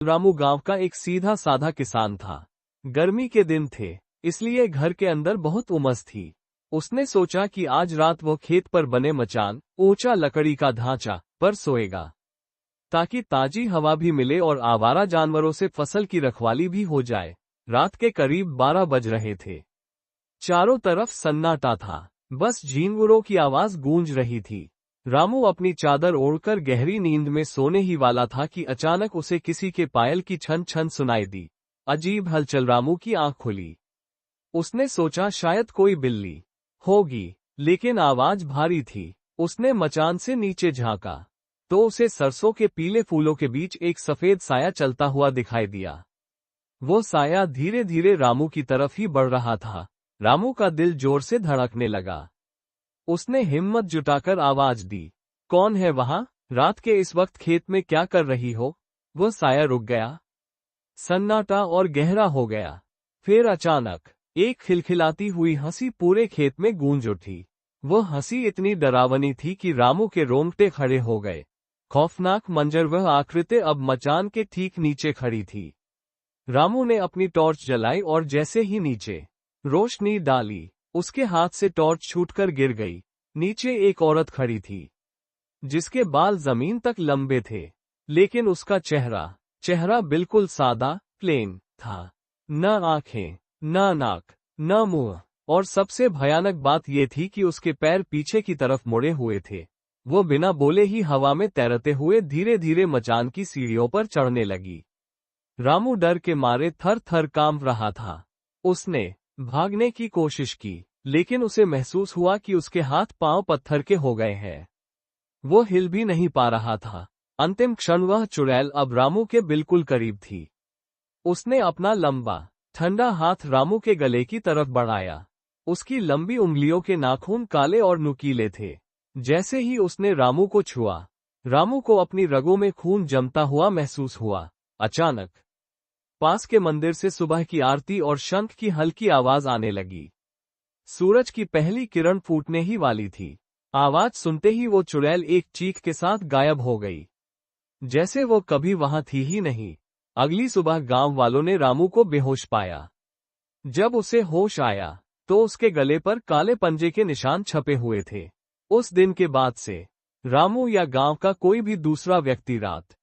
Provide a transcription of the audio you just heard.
रामू गांव का एक सीधा साधा किसान था। गर्मी के दिन थे, इसलिए घर के अंदर बहुत उमस थी। उसने सोचा कि आज रात वो खेत पर बने मचान, ऊंचा लकड़ी का ढांचा, पर सोएगा, ताकि ताजी हवा भी मिले और आवारा जानवरों से फसल की रखवाली भी हो जाए। रात के करीब 12 बज रहे थे। चारों तरफ सन्नाटा था, बस झींगुरों की आवाज गूंज रही थी। रामू अपनी चादर ओढ़कर गहरी नींद में सोने ही वाला था कि अचानक उसे किसी के पायल की छन छन सुनाई दी। अजीब हलचल। रामू की आंख खुली। उसने सोचा शायद कोई बिल्ली होगी, लेकिन आवाज भारी थी। उसने मचान से नीचे झांका तो उसे सरसों के पीले फूलों के बीच एक सफेद साया चलता हुआ दिखाई दिया। वो साया धीरे धीरे रामू की तरफ ही बढ़ रहा था। रामू का दिल जोर से धड़कने लगा। उसने हिम्मत जुटाकर आवाज दी, कौन है वहां? रात के इस वक्त खेत में क्या कर रही हो? वो साया रुक गया। सन्नाटा और गहरा हो गया। फिर अचानक एक खिलखिलाती हुई हंसी पूरे खेत में गूंज उठी। वो हंसी इतनी डरावनी थी कि रामू के रोंगटे खड़े हो गए। खौफनाक मंजर। वह आकृति अब मचान के ठीक नीचे खड़ी थी। रामू ने अपनी टॉर्च जलाई और जैसे ही नीचे रोशनी डाली, उसके हाथ से टॉर्च छूटकर गिर गई। नीचे एक औरत खड़ी थी, जिसके बाल जमीन तक लंबे थे, लेकिन उसका चेहरा बिल्कुल सादा, प्लेन था। न आंखें, न नाक, न मुंह, और सबसे भयानक बात यह थी कि उसके पैर पीछे की तरफ मुड़े हुए थे। वो बिना बोले ही हवा में तैरते हुए धीरे धीरे मचान की सीढ़ियों पर चढ़ने लगी। रामू डर के मारे थर थर कांप रहा था। उसने भागने की कोशिश की, लेकिन उसे महसूस हुआ कि उसके हाथ पांव पत्थर के हो गए हैं। वो हिल भी नहीं पा रहा था। अंतिम क्षण वह चुड़ैल अब रामू के बिल्कुल करीब थी। उसने अपना लंबा, ठंडा हाथ रामू के गले की तरफ बढ़ाया। उसकी लंबी उंगलियों के नाखून काले और नुकीले थे। जैसे ही उसने रामू को छुआ, रामू को अपनी रगों में खून जमता हुआ महसूस हुआ। अचानक पास के मंदिर से सुबह की आरती और शंख की हल्की आवाज आने लगी। सूरज की पहली किरण फूटने ही वाली थी। आवाज सुनते ही वो चुड़ैल एक चीख के साथ गायब हो गई, जैसे वो कभी वहां थी ही नहीं। अगली सुबह गांव वालों ने रामू को बेहोश पाया। जब उसे होश आया, तो उसके गले पर काले पंजे के निशान छपे हुए थे। उस दिन के बाद से रामू या गांव का कोई भी दूसरा व्यक्ति रात